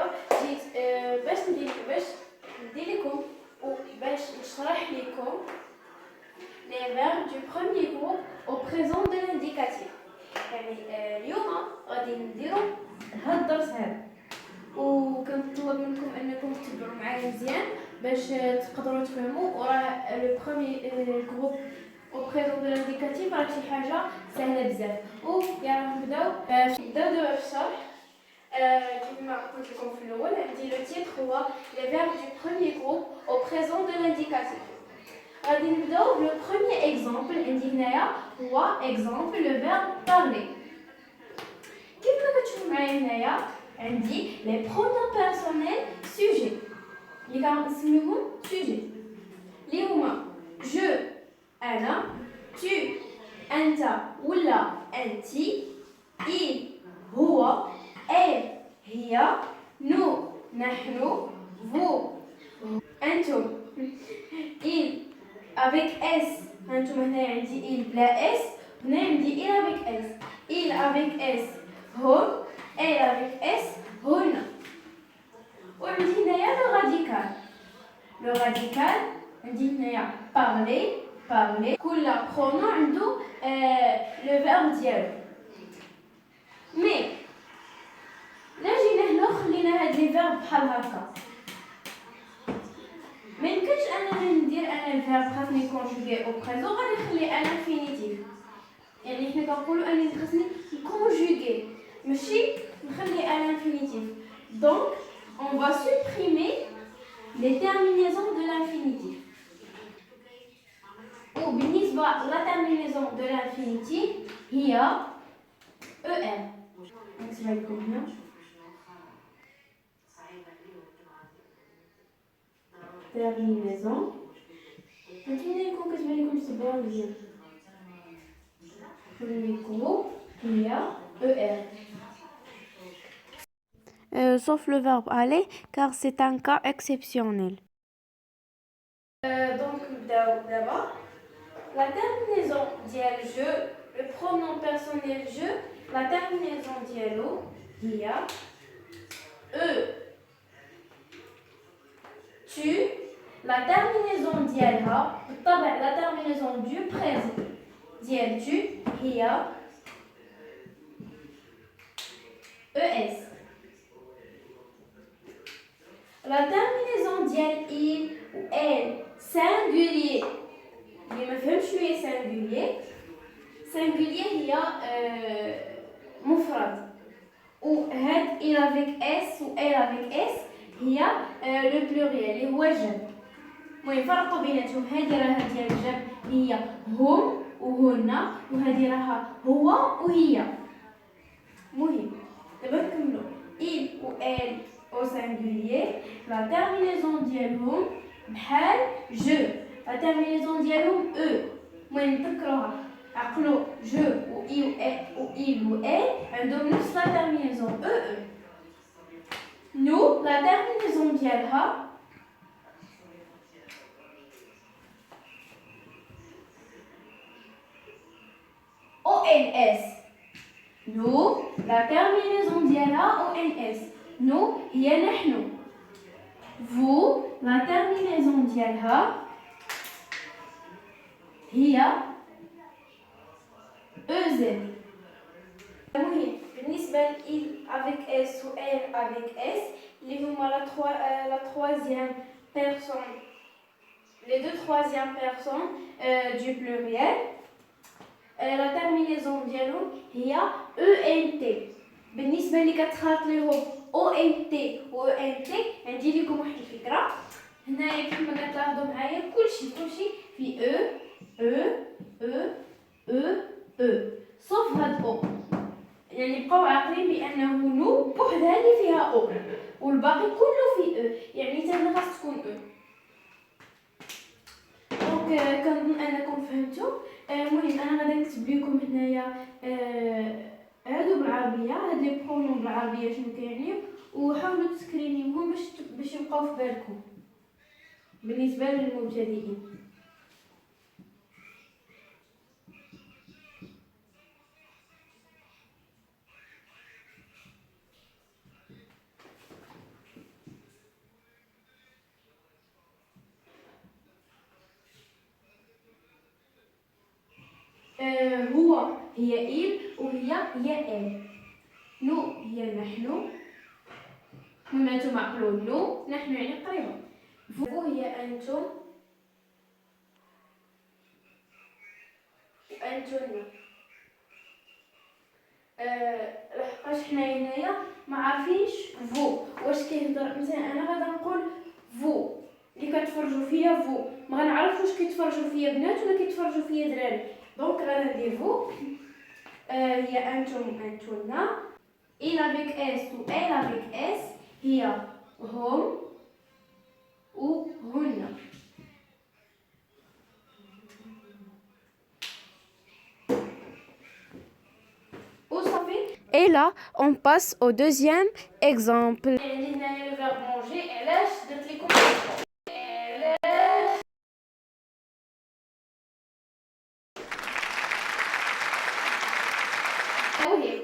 هنايا جيت باش ندير لكم وباش نشرح لكم les verbes du premier groupe au présent de l'indicatif. يعني اليوم غادي نديرو هاد الدرس هذا وكنطلب منكم انكم تتبعوا معايا مزيان باش تقدروا تفهموا. وراه لو بروميير جروب او بريزون دو لانديكاتيف راه شي حاجه سهله بزاف. ويلا نبداو دابا في الشرح. كما قلت لكم في الاول عندي لو تيتر هو لي فيرب دو بروميير جروب او بريزون دو لانديكاتيف. غادي نبداو بلو بروميير اكزامبل. عندي هنايا هو اكزامبل لو فيرب بارلي. كيف ما كتشوفوا معايا هنايا عندي لي برونون بيرسونيل سوجي اللي كنسميوهم سوجي اللي هما جو انا، تو انت ولا انتي، il هو، elle هي، nous نحن، vous انتم، il avec s. هانتوما هنايا عندي il بلا s، هنا عندي il avec s. il avec s هم، elle avec s هن. وعندي هنايا لو راديكال. لو راديكال عندي هنايا parler parler. كل برونون عنده لو فيرب ديالو. مي لا جينا هنا وخلينا هاد لي فيرب بحال هكا ما يمكنش انني ندير انا الفيرب خاصني كونجوغي او بريزون غادي نخلي انا انفينيتيف. يعني حنا كنقولوا اني خاصني كونجوغي ماشي نخلي انا انفينيتيف. دونك on va supprimer les terminaisons de l'infinitif. وبالنسبه لا terminaison de l'infinitif هي er. نكتبها لكم هنا. terminaison نتمنى يكون كتبان لكم تبعوا مزيان. premier groupe هي er. Sauf le verbe aller car c'est un cas exceptionnel. Donc d'abord la terminaison ديال je, le pronom personnel je, la terminaison ديالو هي tu. la terminaison ديالها بالطبع la terminaison du présent ديال tu هي es. la terminaison ديال il ou elle singulier اللي ما فهمش شنو هي singulier هي مفرد. وهاد il avec s و elle avec s هي لو بلوريال اللي هو الجمع. المهم فرقوا بيناتهم. هادي راها ديال الجمع هي هم وهن، وهادي راها هو وهي. مهم دابا نكملوا. il و elle au singulier la terminaison ديالهم بحال je. la terminaison ديالهم e. المهم تذكروها عقلوا je و i و il و elle عندهم نفس la terminaison e. nous la terminaison ديالها ONS. nous la terminaison ديالها ONS. nous هي نحن. vous la terminaison ديالها هي EZ. المهم بالنسبة ل il avec S ou elle avec S اللي هما la troisième personne, les deux troisièmes personnes du pluriel. la terminaison ديالهم هي ENT. بالنسبة اللي كتخاط ليهم ONT و ENT عندي لكم واحد الفكرة. هنايا كيما كتلاحظوا معايا كلشي في صوف هاد او. يعني بقاو عاقلين بانه نو بوحدها اللي فيها او والباقي كله في يعني حتى هنا خاص تكون دونك كنظن انكم فهمتوا. المهم انا غادي نكتب لكم هنايا هادو بالعربيه، هاد لي برونون بالعربيه شنو كيعنيو، وحاولوا تسكرينيوهم باش يبقاو في بالكم بالنسبه للمبتدئين. هو هي إل وهي إل. نو هي نحن. مما أنتم عقلون نو نحن يعني قريبة. فو هي أنتم. أنتن. لحقاش حنايا هنايا ما عارفينش فو واش كيهضر. مثلا انا غادا نقول فو اللي كتفرجوا فيا فو، ما غنعرفش واش كيتفرجوا فيا بنات ولا كيتفرجوا فيا دراري. دونك غادا ندير فو. هي انتم انتونا. il avec s ou elle avec s هي هم و هن. وصافي. Et là, on passe au deuxième exemple. عندي هنايا لو فيرب مونجي. علاش درت لكم علاش؟ المهم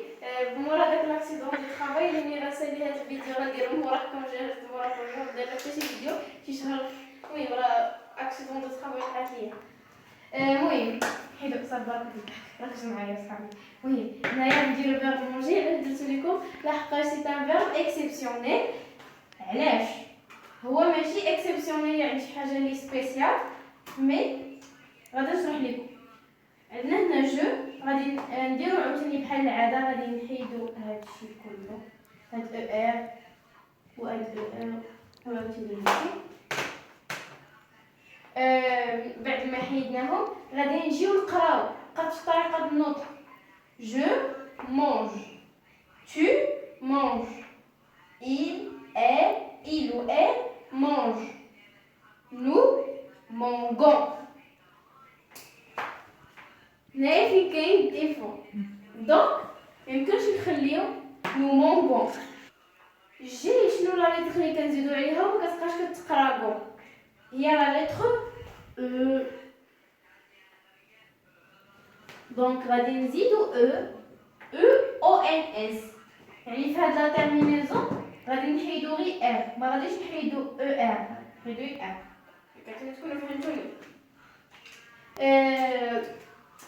بمورا داك لاكسيدون دو طرافاي اللي راسل لي هاد الفيديو غنديرو موراكم. جهزت موراكم دايره حتى شي فيديو شي شهر. المهم راه اكسيدون دو طرافاي وقعت ليا. المهم حيدو صافي بارك فيك ركزوا معايا صحابي. المهم هنايا نديرو فيرب مونجي. علاش درت لكم؟ لحقاش سي ان فيرب اكسيبسيونيل. علاش هو ماشي اكسيبسيونيل يعني شي حاجه لي سبيسيال، مي غادي نشرح لكم. عندنا هنا جو غادي نديرو عاوتاني بحال العاده. غادي نحيدو هادشي كله، هاد او ار وهاد او ار وعاوتاني هادشي. بعد ما حيدناهم غادي نجيو نقراو قد في طريقه النطق. جو مونج، tu manges, il ou elle mange, nous mangons. هنايا فين كاين ديفون. دونك ميمكنش نخليو نو مونغون. جي شنو لا ليتر اللي كنزيدو عليها وما كتبقاش كتقراكو؟ هي لا ليتر او. دونك غادي نزيدو او ان اس. يعني في هاد لا تيرمينيزون غادي نحيدو غير ار، ما غاديش نحيدو او ار، نحيدو ار. كتكونوا فهمتوني.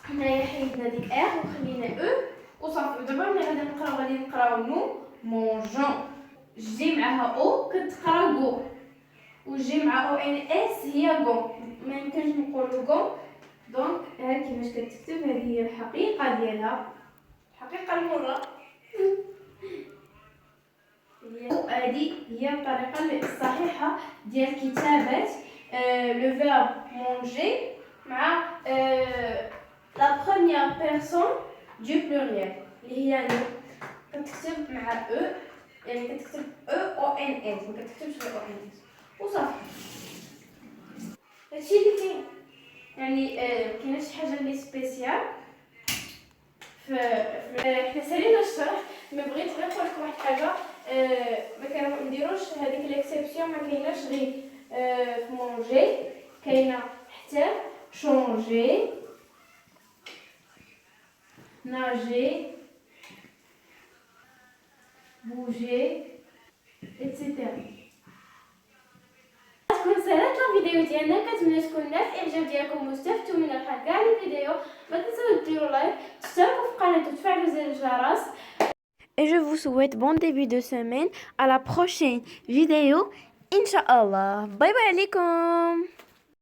هنايا حيدنا ديك ار وخلينا او وصافي. دابا ملي غادي نقراو نو مونجون. جي معاها او كتقرا غو، وجي مع او ان اس هي غو. ما يمكنش نقولو غو. دونك ها كيفاش كتكتب. هذه هي الحقيقه ديالها، الحقيقه المره. هذه هي الطريقه الصحيحه ديال كتابه لو فيرب مونجي مع لا بروميير بيرسون دو بلوريال اللي هي نو. كتكتب مع او، يعني كتكتب او ان اس، ما كتكتبش غير او ان اس وصافي. هادشي اللي كاين. يعني كاينه شي حاجه اللي سبيسيال حنا سالينا الشرح. ما بغيت غير نقول لكم واحد الحاجه. ما كنديروش هذيك ليكسيبسيون. ما كايناش غير في مونجي، كاينه حتى شونجي، ناجي، بوجي ايتترا. تكون سالات لا فيديو ديالنا. كنتمنى تكون نال الاعجاب ديالكم واستفدتوا من الحال كاع الفيديو. ما تنساوش ديروا لايك، تشتركوا في القناه وتفعلوا زر الجرس. Et je vous souhaite bon début de semaine. À la prochaine vidéo. Inch'Allah. Bye bye alaikum.